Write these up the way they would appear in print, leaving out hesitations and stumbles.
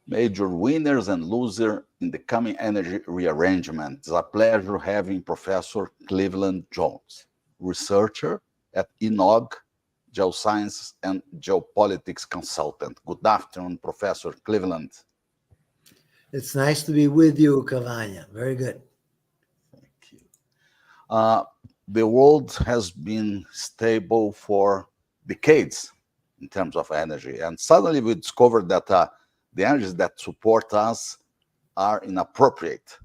Major winners and losers in the coming energy rearrangement. It's a pleasure having Professor Cleveland Jones, researcher at ENOG, geoscience and geopolitics consultant. Good afternoon, Professor Cleveland. It's nice to be with you, Cavagna. Very good. Thank you. The world has been stable for decades in terms of energy, and suddenly we discovered that the energies that support us are inappropriate.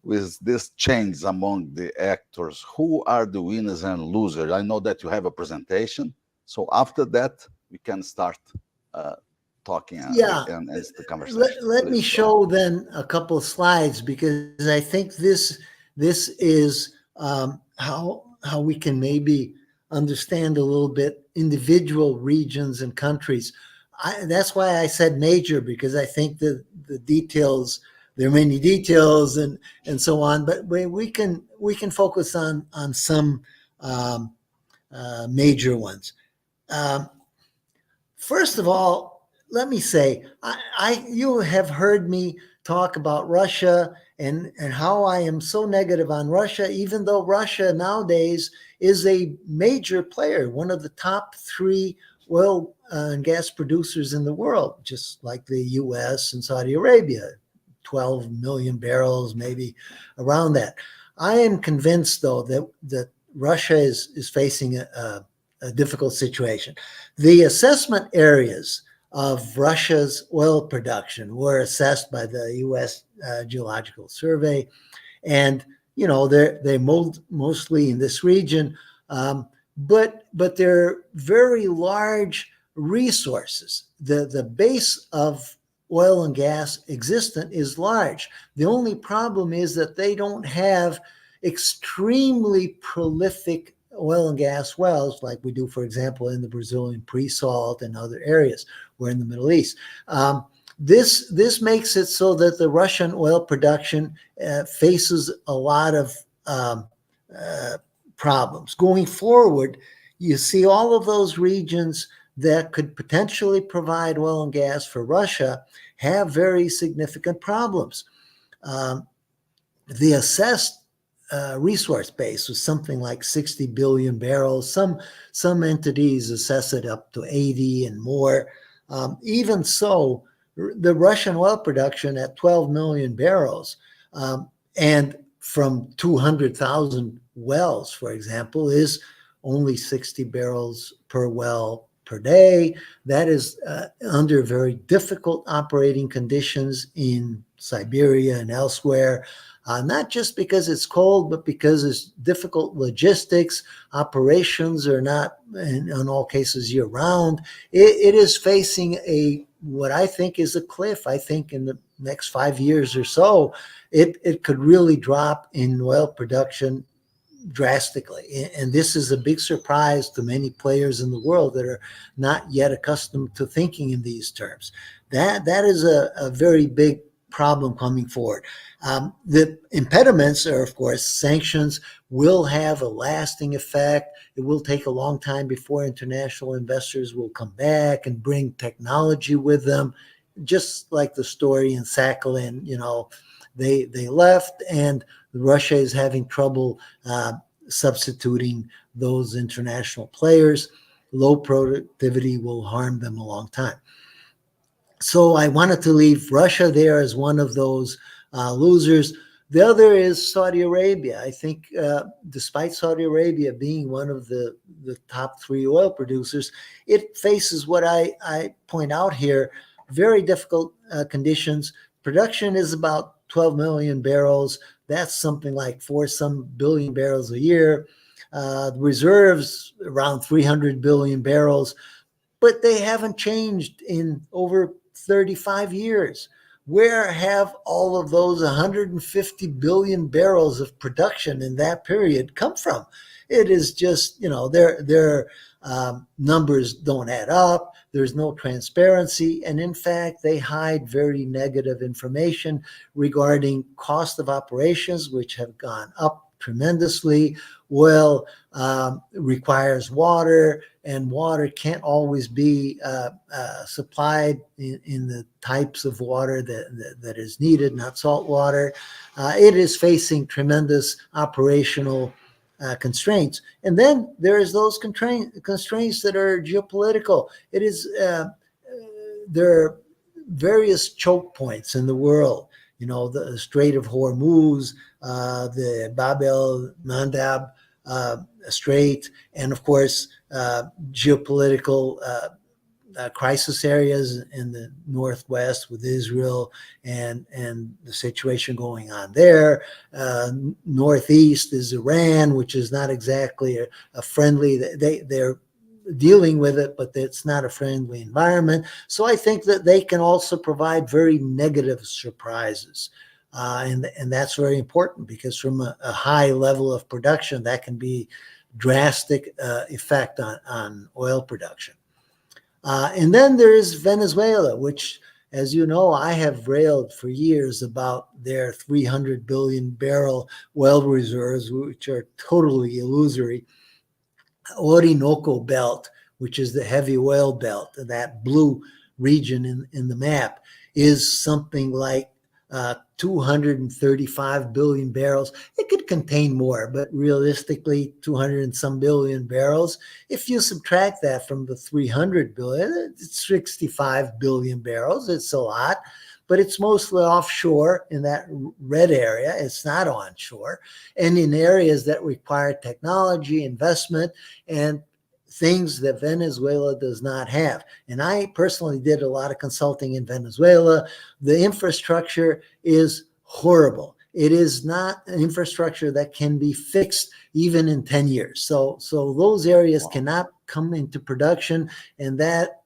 With this change among the actors, who are the winners and losers? I know that you have a presentation, so after that we can start talking and the conversation. Let me show then a couple of slides, because I think this is how we can maybe understand a little bit individual regions and countries. That's why I said major, because I think that the details, there are many details and so on, but we can focus on some major ones. First of all, let me say, you have heard me talk about Russia and how I am so negative on Russia, even though Russia nowadays is a major player, one of the top 3 oil and gas producers in the world, just like the U.S. and Saudi Arabia, 12 million barrels, maybe around that. I am convinced, though, that Russia is facing a difficult situation. The assessment areas of Russia's oil production were assessed by the U.S. Geological Survey, and they're mostly in this region, but they're very large resources. The base of oil and gas existent is large. The only problem is that they don't have extremely prolific oil and gas wells like we do, for example, in the Brazilian pre-salt and other areas. We're in the Middle East. This makes it so that the Russian oil production faces a lot of problems. Going forward, you see all of those regions that could potentially provide oil and gas for Russia have very significant problems. The assessed resource base was something like 60 billion barrels. Some entities assess it up to 80 and more. Even so, the Russian oil production at 12 million barrels and from 200,000 wells, for example, is only 60 barrels per well per day. That is under very difficult operating conditions in Siberia and elsewhere. Not just because it's cold, but because it's difficult logistics. Operations are not, in all cases, year-round. It is facing what I think is a cliff. I think in the next 5 years or so, it could really drop in oil production drastically. And this is a big surprise to many players in the world that are not yet accustomed to thinking in these terms. That is a very big problem coming forward. The impediments are, of course, sanctions will have a lasting effect. It will take a long time before international investors will come back and bring technology with them. Just like the story in Sakhalin, they left, and Russia is having trouble substituting those international players. Low productivity will harm them a long time. So I wanted to leave Russia there as one of those losers. The other is Saudi Arabia. I think despite Saudi Arabia being one of the top 3 oil producers, it faces what I point out here, very difficult conditions. Production is about 12 million barrels. That's something like 4 billion barrels a year. Reserves around 300 billion barrels, but they haven't changed in over 35 years. Where have all of those 150 billion barrels of production in that period come from? It is just, their numbers don't add up. There's no transparency. And in fact, they hide very negative information regarding cost of operations, which have gone up tremendously. Oil requires water. and water can't always be supplied in the types of water that is needed, not salt water. It is facing tremendous operational constraints. And then there's those constraints that are geopolitical. It is there are various choke points in the world. You know, the Strait of Hormuz, the Bab el Mandab Strait, and of course, geopolitical crisis areas in the Northwest with Israel and the situation going on there. Northeast is Iran, which is not exactly a friendly. They're dealing with it, but it's not a friendly environment. So I think that they can also provide very negative surprises. And that's very important, because from a high level of production, that can be drastic effect on oil production. And then there is Venezuela, which, as you know, I have railed for years about their 300 billion barrel oil reserves, which are totally illusory. Orinoco Belt, which is the heavy oil belt, that blue region in the map, is something like 235 billion barrels. It could contain more, but realistically, 200 and some billion barrels. If you subtract that from the 300 billion, it's 65 billion barrels. It's a lot, but it's mostly offshore in that red area. It's not onshore, and in areas that require technology, investment, and things that Venezuela does not have. And I personally did a lot of consulting in Venezuela. The infrastructure is horrible. It is not an infrastructure that can be fixed even in 10 years. So those areas cannot come into production, and that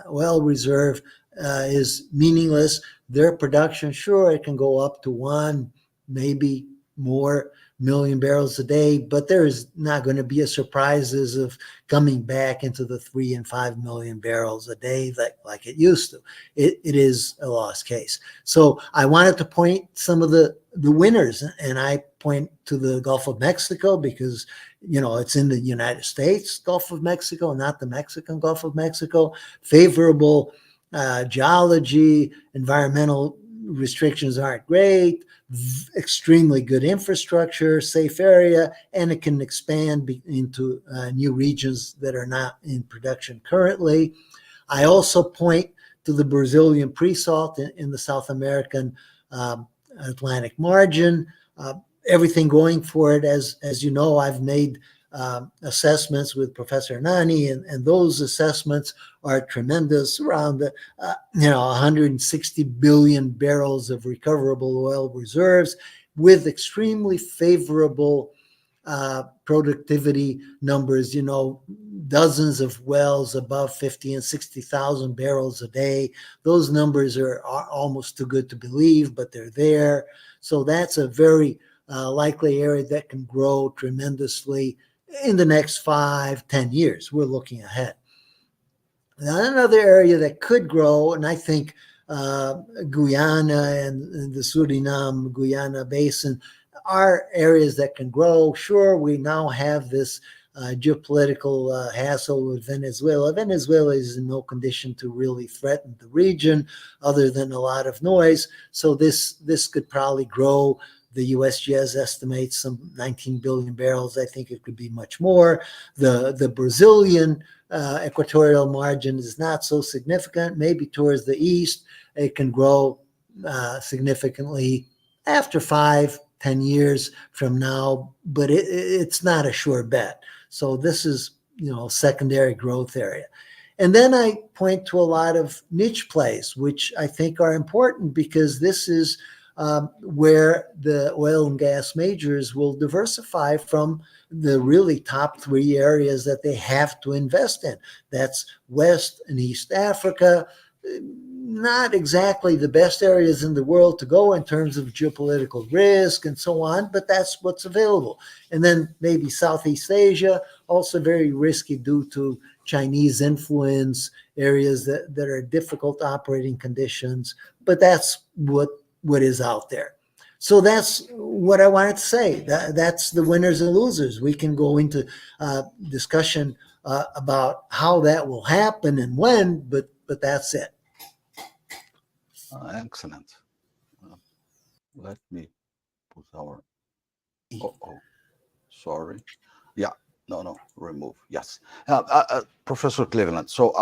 oil reserve is meaningless. Their production, sure, it can go up to 1, maybe more million barrels a day, but there is not going to be a surprises of coming back into the 3 and 5 million barrels a day like it used to. It is a lost case. So I wanted to point some of the winners, and I point to the Gulf of Mexico because, you know, it's in the United States Gulf of Mexico, not the Mexican Gulf of Mexico. Favorable geology, environmental restrictions aren't great, extremely good infrastructure, safe area, and it can expand into new regions that are not in production currently. I also point to the Brazilian pre-salt in the South American Atlantic margin. Everything going for it, as you know, I've made assessments with Professor Nani, and those assessments are tremendous, around the 160 billion barrels of recoverable oil reserves with extremely favorable productivity numbers, dozens of wells above 50 and 60,000 barrels a day. Those numbers are almost too good to believe, but they're there. So that's a very likely area that can grow tremendously in the next 5-10 years. We're looking ahead. Now, another area that could grow, and I think Guyana and the Suriname-Guyana basin are areas that can grow. Sure, we now have this geopolitical hassle with Venezuela. Venezuela is in no condition to really threaten the region other than a lot of noise. So this could probably grow. The USGS estimates some 19 billion barrels. I think it could be much more. The Brazilian equatorial margin is not so significant. Maybe towards the east, it can grow significantly after 5-10 years from now, but it's not a sure bet. So this is, secondary growth area. And then I point to a lot of niche plays, which I think are important because this is where the oil and gas majors will diversify from the really top 3 areas that they have to invest in. That's West and East Africa. Not exactly the best areas in the world to go in terms of geopolitical risk and so on, but that's what's available. And then maybe Southeast Asia, also very risky due to Chinese influence, areas that are difficult operating conditions, but that's what is out there. So that's what I wanted to say. That's the winners and losers. We can go into discussion about how that will happen and when, but that's it. Excellent. Uh, Let me put our. Oh, sorry. Yeah, no, remove. Yes. Professor Cleveland. So,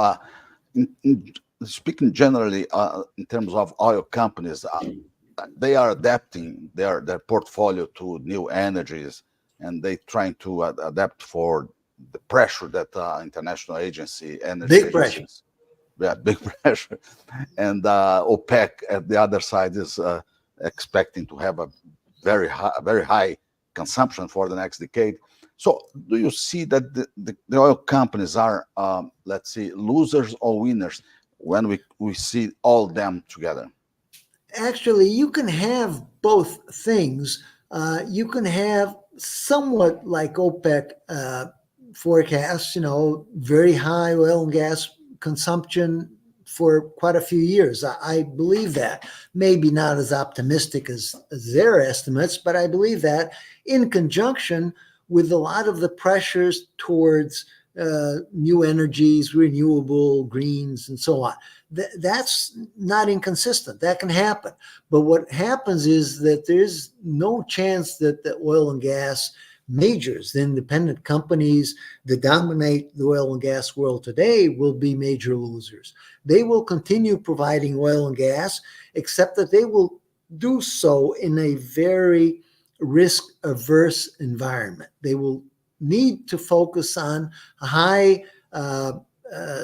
in speaking generally, in terms of oil companies, they are adapting their portfolio to new energies, and they trying to adapt for the pressure that energy Big pressure. agencies, yeah, big pressure, and OPEC at the other side is expecting to have a very high consumption for the next decade. So, do you see that the oil companies are, let's see, losers or winners when we see all them together? Actually, you can have both things. You can have somewhat like OPEC forecasts, very high oil and gas consumption for quite a few years. I believe that. Maybe not as optimistic as their estimates, but I believe that in conjunction with a lot of the pressures towards new energies, renewable, greens, and so on. That's not inconsistent. That can happen. But what happens is that there's no chance that the oil and gas majors, the independent companies that dominate the oil and gas world today, will be major losers. They will continue providing oil and gas, except that they will do so in a very risk averse environment. They will need to focus on high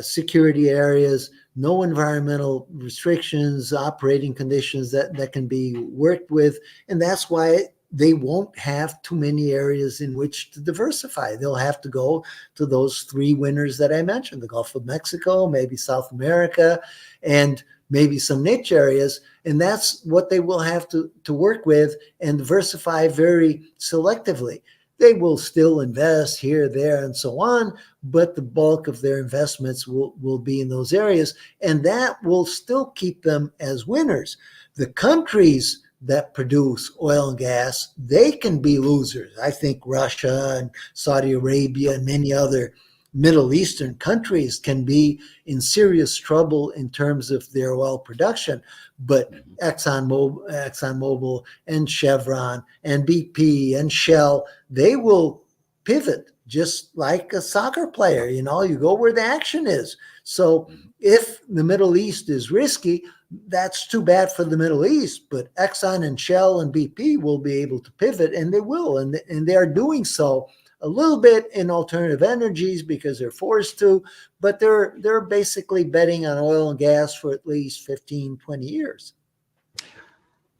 security areas, no environmental restrictions, operating conditions that can be worked with. And that's why they won't have too many areas in which to diversify. They'll have to go to those three winners that I mentioned, the Gulf of Mexico, maybe South America, and maybe some niche areas. And that's what they will have to work with and diversify very selectively. They will still invest here, there, and so on, but the bulk of their investments will be in those areas, and that will still keep them as winners. The countries that produce oil and gas, they can be losers. I think Russia and Saudi Arabia and many other Middle Eastern countries can be in serious trouble in terms of their oil production, but ExxonMobil and Chevron and BP and Shell, they will pivot just like a soccer player. You go where the action is. So if the Middle East is risky, that's too bad for the Middle East, but Exxon and Shell and BP will be able to pivot, and they will, and they are doing so a little bit in alternative energies because they're forced to, but they're basically betting on oil and gas for at least 15, 20 years.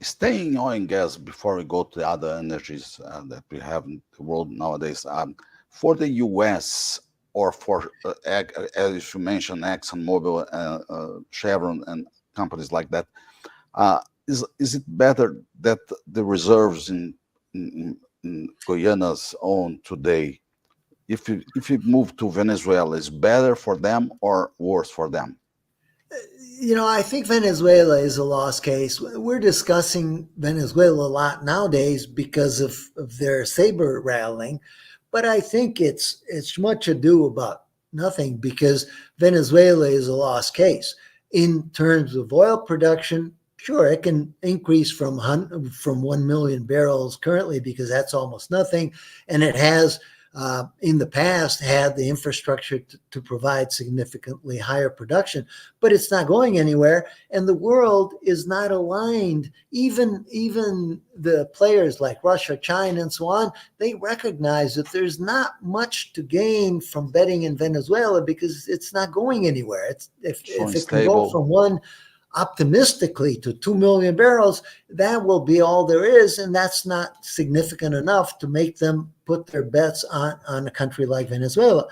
Staying in oil and gas before we go to the other energies that we have in the world nowadays, for the U.S. or for, as you mentioned, ExxonMobil, Chevron, and companies like that, is it better that the reserves in Guyana's own today, if you move to Venezuela, is better for them or worse for them? I think Venezuela is a lost case. We're discussing Venezuela a lot nowadays because of their saber rattling, but I think it's much ado about nothing because Venezuela is a lost case. In terms of oil production, sure, it can increase from 1 million barrels currently because that's almost nothing, and it has in the past had the infrastructure to provide significantly higher production, but it's not going anywhere. And the world is not aligned. Even the players like Russia, China, and so on, they recognize that there's not much to gain from betting in Venezuela because it's not going anywhere. If it can go from one optimistically to 2 million barrels, that will be all there is. And that's not significant enough to make them put their bets on a country like Venezuela.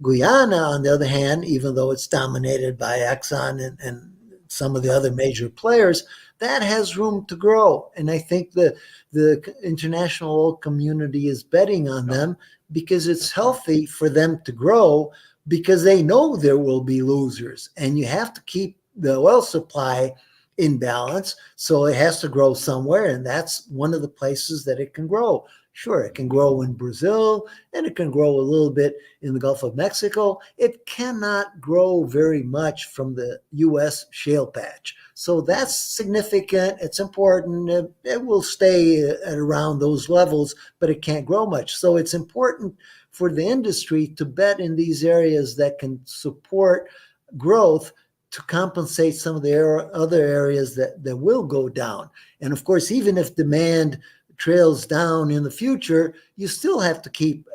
Guyana, on the other hand, even though it's dominated by Exxon and some of the other major players, that has room to grow. And I think the international oil community is betting on them because it's healthy for them to grow because they know there will be losers. And you have to keep the oil supply in balance. So it has to grow somewhere. And that's one of the places that it can grow. Sure, it can grow in Brazil and it can grow a little bit in the Gulf of Mexico. It cannot grow very much from the U.S. shale patch. So that's significant. It's important. It will stay at around those levels, but it can't grow much. So it's important for the industry to bet in these areas that can support growth to compensate some of the other areas that will go down. And of course, even if demand trails down in the future, you still have to keep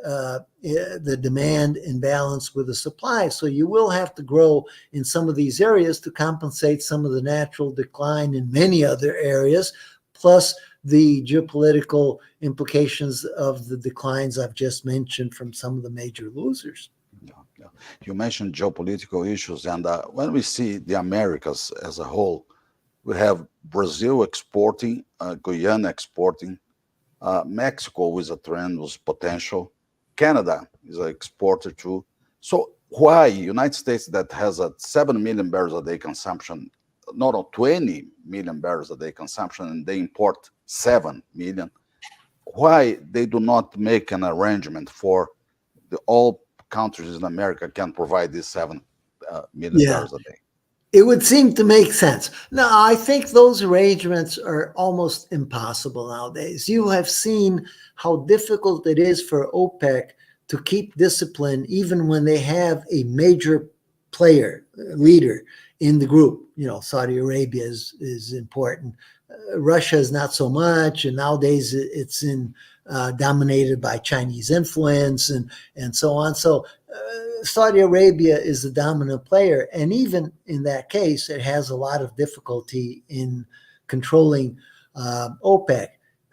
the demand in balance with the supply. So you will have to grow in some of these areas to compensate some of the natural decline in many other areas, plus the geopolitical implications of the declines I've just mentioned from some of the major losers. Yeah, yeah. You mentioned geopolitical issues, and when we see the Americas as a whole, we have Brazil exporting, Guyana exporting, Mexico with a tremendous potential. Canada is an exporter too. So why United States that has a 7 million barrels a day consumption, not a 20 million barrels a day consumption, and they import 7 million, why they do not make an arrangement for all countries in America can provide these 7 million Yeah, barrels a day? it would seem to make sense. Now, I think those arrangements are almost impossible nowadays. You have seen how difficult it is for OPEC to keep discipline, even when they have a major player, leader in the group. You know, Saudi Arabia is important. Russia is not so much, and nowadays it's in dominated by Chinese influence and so on. So Saudi Arabia is the dominant player, and even in that case, it has a lot of difficulty in controlling OPEC.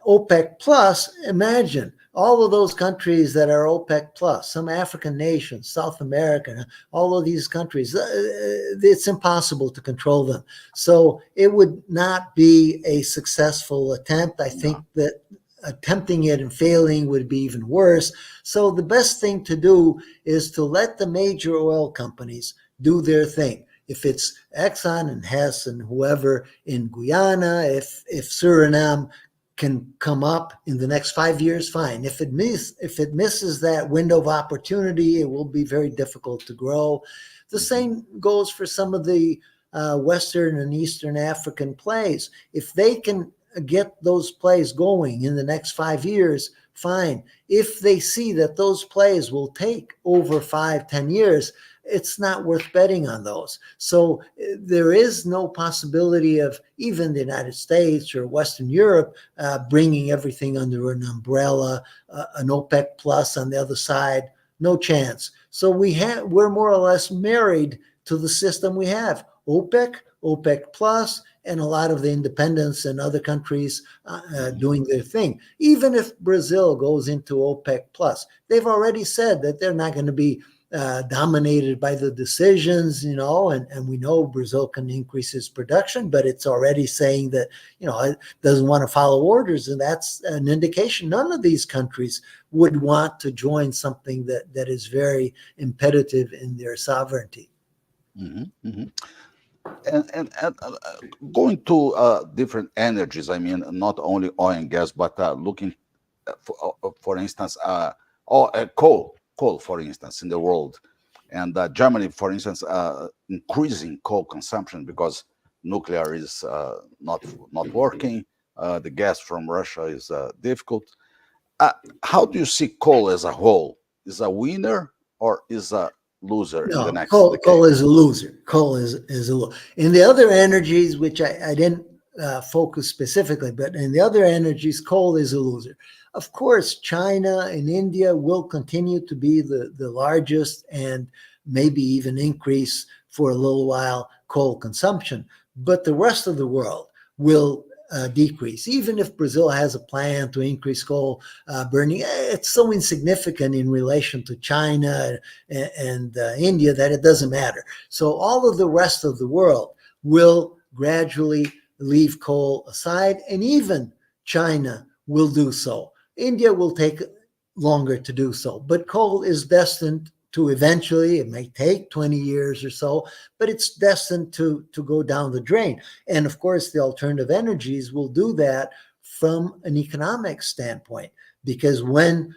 OPEC plus, imagine all of those countries that are OPEC plus, some African nations, South America, all of these countries, it's impossible to control them. So it would not be a successful attempt. I think that attempting it and failing would be even worse. So the best thing to do is to let the major oil companies do their thing. If it's Exxon and Hess and whoever in Guyana, if Suriname can come up in the next 5 years, fine. If it misses that window of opportunity, it will be very difficult to grow. The same goes for some of the Western and Eastern African plays. If they can get those plays going in the next 5 years, fine. If they see that those plays will take over 5-10 years, it's not worth betting on those. So there is no possibility of even the United States or Western Europe bringing everything under an umbrella, an OPEC plus on the other side. No chance. So we're more or less married to the system we have. OPEC, OPEC plus, and a lot of the independents and other countries doing their thing. Even if Brazil goes into OPEC plus, they've already said that they're not going to be dominated by the decisions, and we know Brazil can increase its production, but it's already saying that, it doesn't want to follow orders. And that's an indication none of these countries would want to join something that is very imperative in their sovereignty. Mm-hmm, mm-hmm. And going to different energies, I mean, not only oil and gas, but looking, for instance, coal, for instance, in the world. And Germany, for instance, increasing coal consumption because nuclear is not working. The gas from Russia is difficult. How do you see coal as a whole? Is a winner or is a loser in the No, next coal decade? is a loser. Coal is a loser. In the other energies, which I didn't focus specifically, but in the other energies, coal is a loser. Of course, China and India will continue to be the largest and maybe even increase for a little while coal consumption. But the rest of the world will decrease. Even if Brazil has a plan to increase coal burning, it's so insignificant in relation to China and India that it doesn't matter. So all of the rest of the world will gradually leave coal aside, and even China will do so. India will take longer to do so, but coal is destined to eventually, it may take 20 years or so, but it's destined to go down the drain. And of course, the alternative energies will do that from an economic standpoint. because when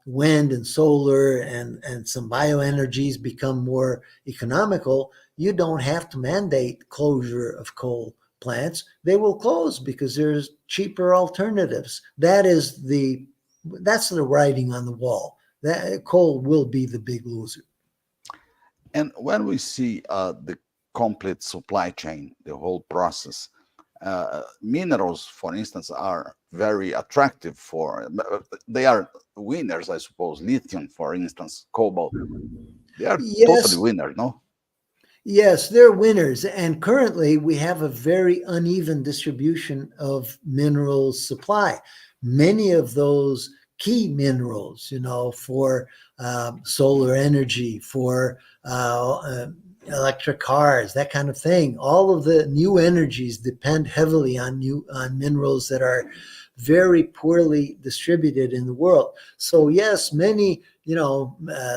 wind and solar and some bioenergies become more economical, you don't have to mandate closure of coal plants. They will close because there's cheaper alternatives. That's the writing on the wall. That coal will be the big loser. And when we see the complete supply chain, the whole process, minerals, for instance, are very attractive for, they are winners, I suppose. Lithium, for instance, cobalt, they are totally Yes, winners, no? yes, they're winners. And currently, we have a very uneven distribution of mineral supply. Many of those key minerals, for solar energy, for electric cars, that kind of thing. All of the new energies depend heavily on minerals that are very poorly distributed in the world. So yes, many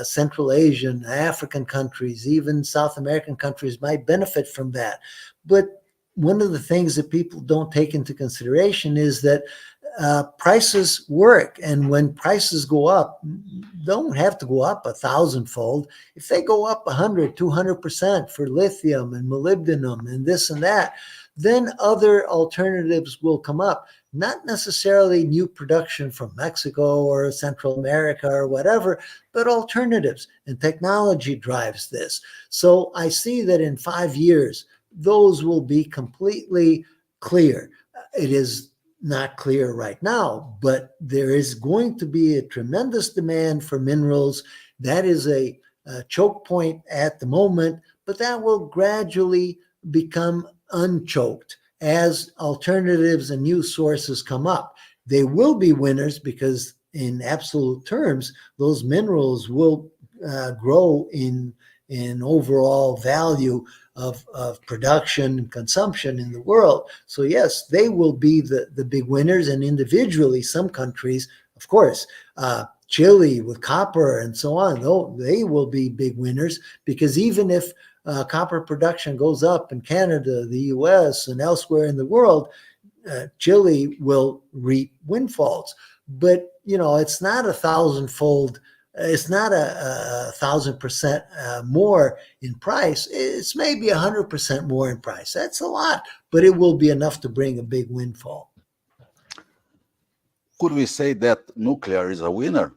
Central Asian, African countries, even South American countries might benefit from that. But one of the things that people don't take into consideration is that prices work. And when prices go up, don't have to go up 1,000-fold. If they go up 100, 200% for lithium and molybdenum and this and that, then other alternatives will come up. Not necessarily new production from Mexico or Central America or whatever, but alternatives. And technology drives this. So I see that in 5 years, those will be completely clear. It is not clear right now, but there is going to be a tremendous demand for minerals. That is a choke point at the moment, but that will gradually become unchoked as alternatives and new sources come up. They will be winners because in absolute terms, those minerals will grow in overall value of production and consumption in the world. So yes, they will be the big winners. And individually, some countries, of course, Chile with copper and so on, they will be big winners, because even if copper production goes up in Canada, the US, and elsewhere in the world, Chile will reap windfalls. But it's not 1,000-fold. It's not a 1,000% more in price. It's maybe 100% more in price. That's a lot, but it will be enough to bring a big windfall. Could we say that nuclear is a winner?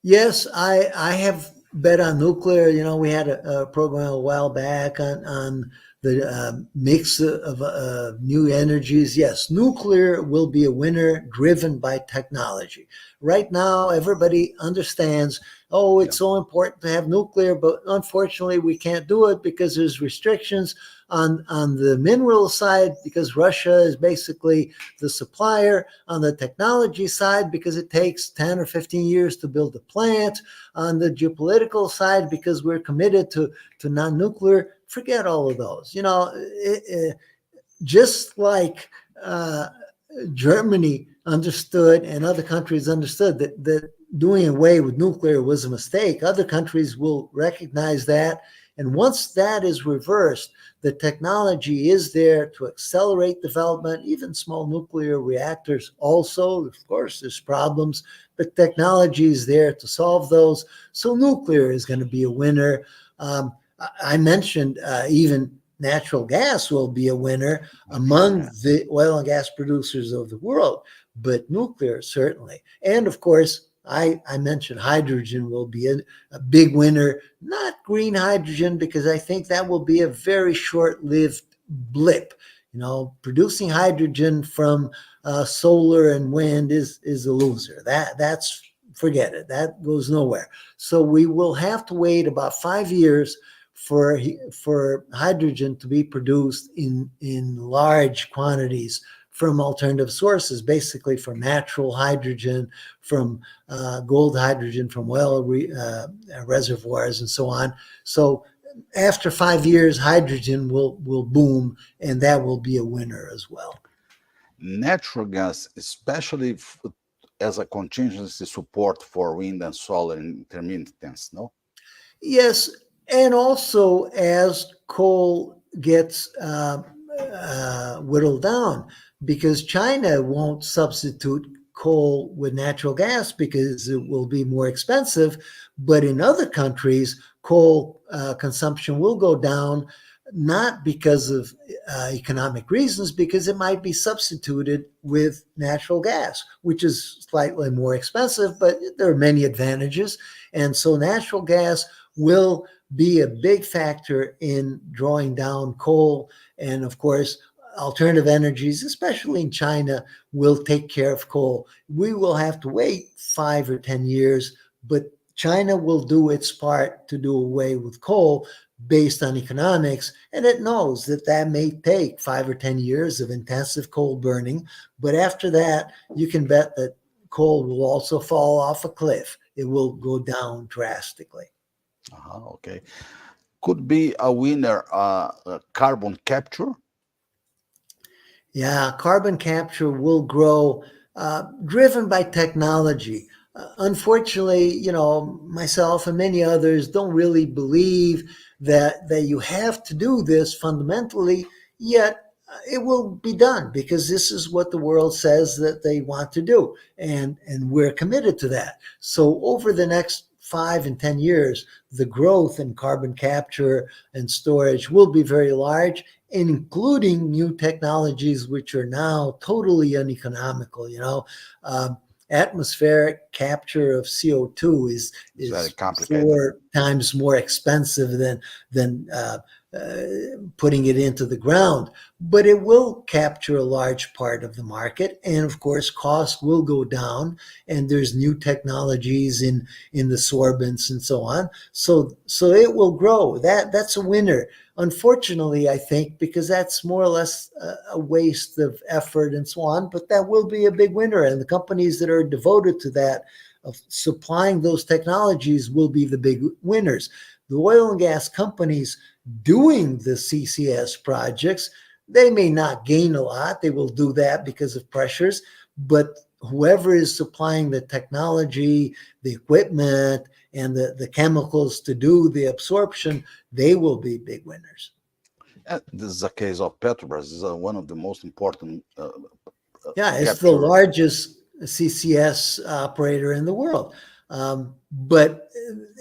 Yes, I have bet on nuclear. We had a program a while back on the mix of new energies. Yes, nuclear will be a winner driven by technology. Right now, everybody understands, oh, it's so important to have nuclear, but unfortunately, we can't do it because there's restrictions on the mineral side, because Russia is basically the supplier, on the technology side because it takes 10 or 15 years to build a plant, on the geopolitical side because we're committed to non-nuclear. Forget all of those. Just like Germany understood and other countries understood that doing away with nuclear was a mistake, other countries will recognize that. And once that is reversed, the technology is there to accelerate development, even small nuclear reactors also. Of course, there's problems, but technology is there to solve those. So nuclear is going to be a winner. I mentioned even natural gas will be a winner among the oil and gas producers of the world, but nuclear certainly. And of course, I mentioned hydrogen will be a big winner, not green hydrogen, because I think that will be a very short-lived blip. Producing hydrogen from solar and wind is a loser. That's forget it. That goes nowhere. So we will have to wait about 5 years for hydrogen to be produced in large quantities from alternative sources, basically from natural hydrogen, from gold hydrogen, from oil reservoirs, and so on. So after 5 years, hydrogen will boom, and that will be a winner as well. Natural gas, especially as a contingency support for wind and solar intermittence, no? Yes, and also as coal gets whittled down, because China won't substitute coal with natural gas because it will be more expensive. But in other countries, coal consumption will go down, not because of economic reasons, because it might be substituted with natural gas, which is slightly more expensive, but there are many advantages. And so natural gas will be a big factor in drawing down coal. And of course, alternative energies, especially in China, will take care of coal. We will have to wait 5 or 10 years, but China will do its part to do away with coal based on economics. And it knows that that may take 5 or 10 years of intensive coal burning. But after that, you can bet that coal will also fall off a cliff. It will go down drastically. Okay. Could be a winner, carbon capture. Yeah, carbon capture will grow, driven by technology. Unfortunately, myself and many others don't really believe that you have to do this fundamentally, yet it will be done because this is what the world says that they want to do, and we're committed to that. So over the next 5 and 10 years, the growth in carbon capture and storage will be very large, including new technologies which are now totally uneconomical. Atmospheric capture of CO2 It's very is complicated. 4 times more expensive than putting it into the ground, but it will capture a large part of the market, and of course, costs will go down. And there's new technologies in the sorbents and so on. So it will grow. That's a winner. Unfortunately, I think, because that's more or less a waste of effort and so on, but that will be a big winner. And the companies that are devoted to that, of supplying those technologies, will be the big winners. The oil and gas companies doing the CCS projects, they may not gain a lot. They will do that because of pressures, but whoever is supplying the technology, the equipment, and the chemicals to do the absorption, they will be big winners. This is a case of Petrobras. This is one of the most important Yeah, it's the capture. largest CCS operator in the world. But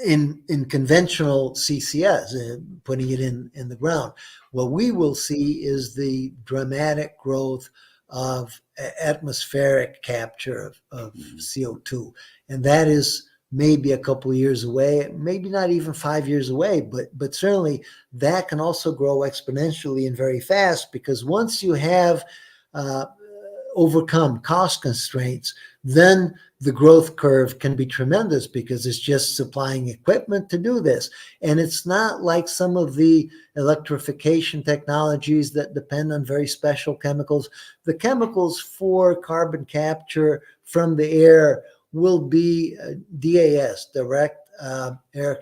in conventional CCS, putting it in the ground, what we will see is the dramatic growth of atmospheric capture of CO2. And that is maybe a couple of years away, maybe not even 5 years away, but certainly that can also grow exponentially and very fast, because once you have uh, overcome cost constraints, then the growth curve can be tremendous, because it's just supplying equipment to do this. And it's not like some of the electrification technologies that depend on very special chemicals. The chemicals for carbon capture from the air will be DAS, direct air,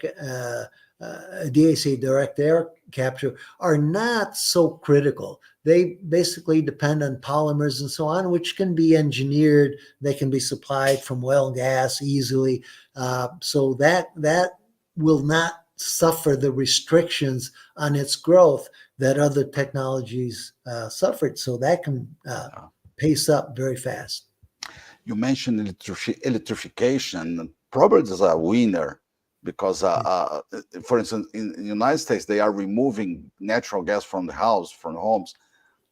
DAC, direct air capture, are not so critical. They basically depend on polymers and so on, which can be engineered. They can be supplied from oil and gas easily. So that will not suffer the restrictions on its growth that other technologies suffered. So that can pace up very fast. You mentioned electrification. Probably is a winner because, for instance, in the United States, they are removing natural gas from the house, from the homes,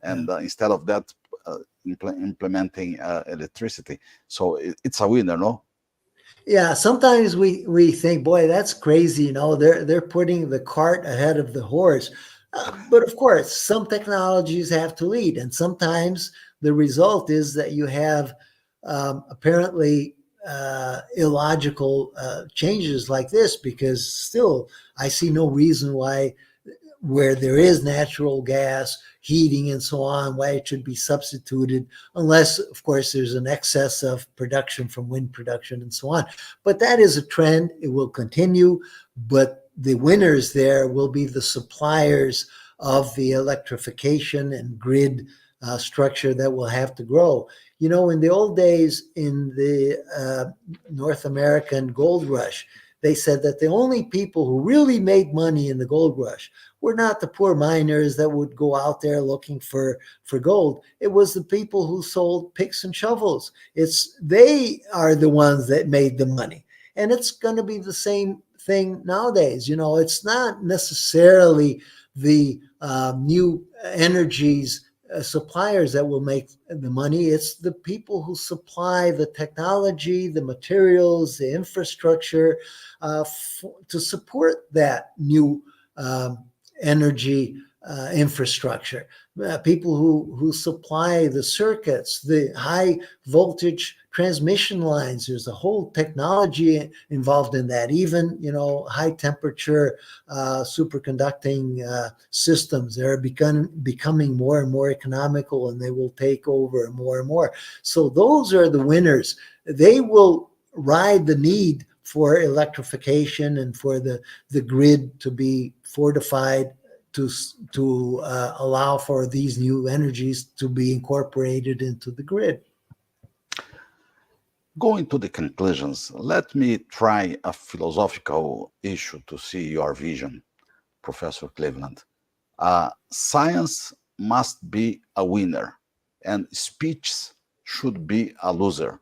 and instead of that, implementing electricity. So it's a winner, no? Yeah, sometimes we think, boy, that's crazy. They're putting the cart ahead of the horse. But of course, some technologies have to lead, and sometimes the result is that you have apparently illogical changes like this, because still I see no reason why, where there is natural gas heating and so on, why it should be substituted, unless, of course, there's an excess of production from wind production and so on. But that is a trend. It will continue. But the winners there will be the suppliers of the electrification and grid structure that will have to grow. In the old days, in the North American gold rush, they said that the only people who really made money in the gold rush were not the poor miners that would go out there looking for gold. It was the people who sold picks and shovels. They are the ones that made the money. And it's going to be the same thing nowadays. It's not necessarily the new energies suppliers that will make the money. It's the people who supply the technology, the materials, the infrastructure to support that new energy infrastructure. People who supply the circuits, the high voltage transmission lines. There's a whole technology involved in that. Even high temperature superconducting systems. They're becoming more and more economical, and they will take over more and more. So those are the winners. They will ride the need for electrification and for the grid to be fortified to allow for these new energies to be incorporated into the grid. Going to the conclusions, let me try a philosophical issue to see your vision, Professor Cleveland. Science must be a winner, and speech should be a loser.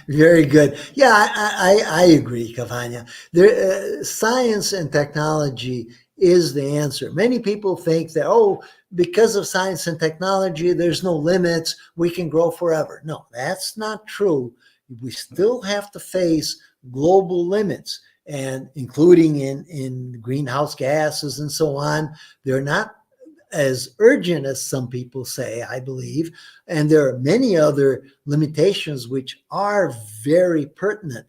Very good. Yeah, I agree, Cavagna. Science and technology is the answer. Many people think that, because of science and technology, there's no limits. We can grow forever. No, that's not true. We still have to face global limits, and including in greenhouse gases and so on. They're not as urgent as some people say, I believe. And there are many other limitations which are very pertinent.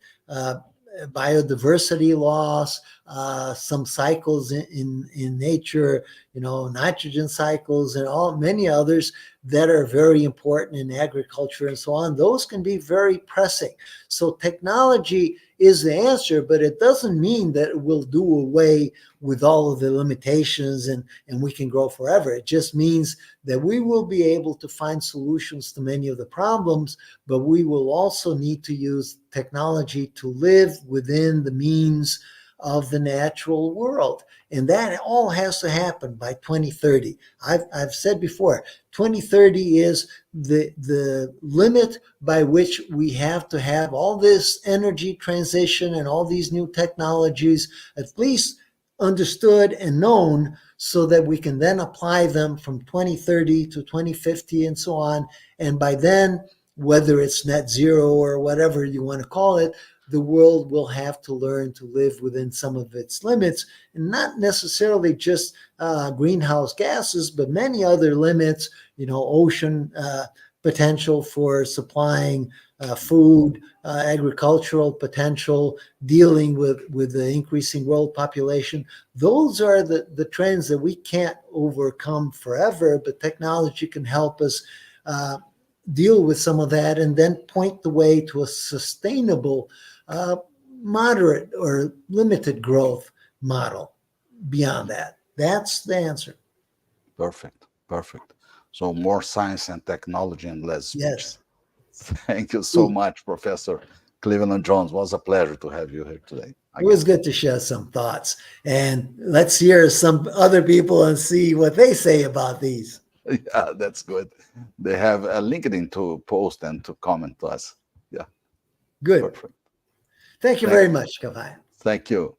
Biodiversity loss, some cycles in nature, nitrogen cycles, and many others that are very important in agriculture and so on. Those can be very pressing. So technology is the answer, but it doesn't mean that it will do away with all of the limitations and we can grow forever. It just means that we will be able to find solutions to many of the problems, but we will also need to use technology to live within the means of the natural world. And that all has to happen by 2030. I've said before, 2030 is the limit by which we have to have all this energy transition and all these new technologies at least understood and known, so that we can then apply them from 2030 to 2050 and so on. And by then, whether it's net zero or whatever you want to call it, the world will have to learn to live within some of its limits, and not necessarily just greenhouse gases, but many other limits, ocean potential for supplying food, agricultural potential, dealing with the increasing world population. Those are the trends that we can't overcome forever, but technology can help us deal with some of that and then point the way to a sustainable, moderate or limited growth model beyond that. That's the answer. Perfect, perfect. So more science and technology and less speech. Yes. Thank you so much, Professor Cleveland Jones. It was a pleasure to have you here today. It was good to share some thoughts. And let's hear some other people and see what they say about these. Yeah, that's good. They have a LinkedIn to post and to comment to us. Yeah. Good. Perfect. Thank you very much, Kavai. Thank you.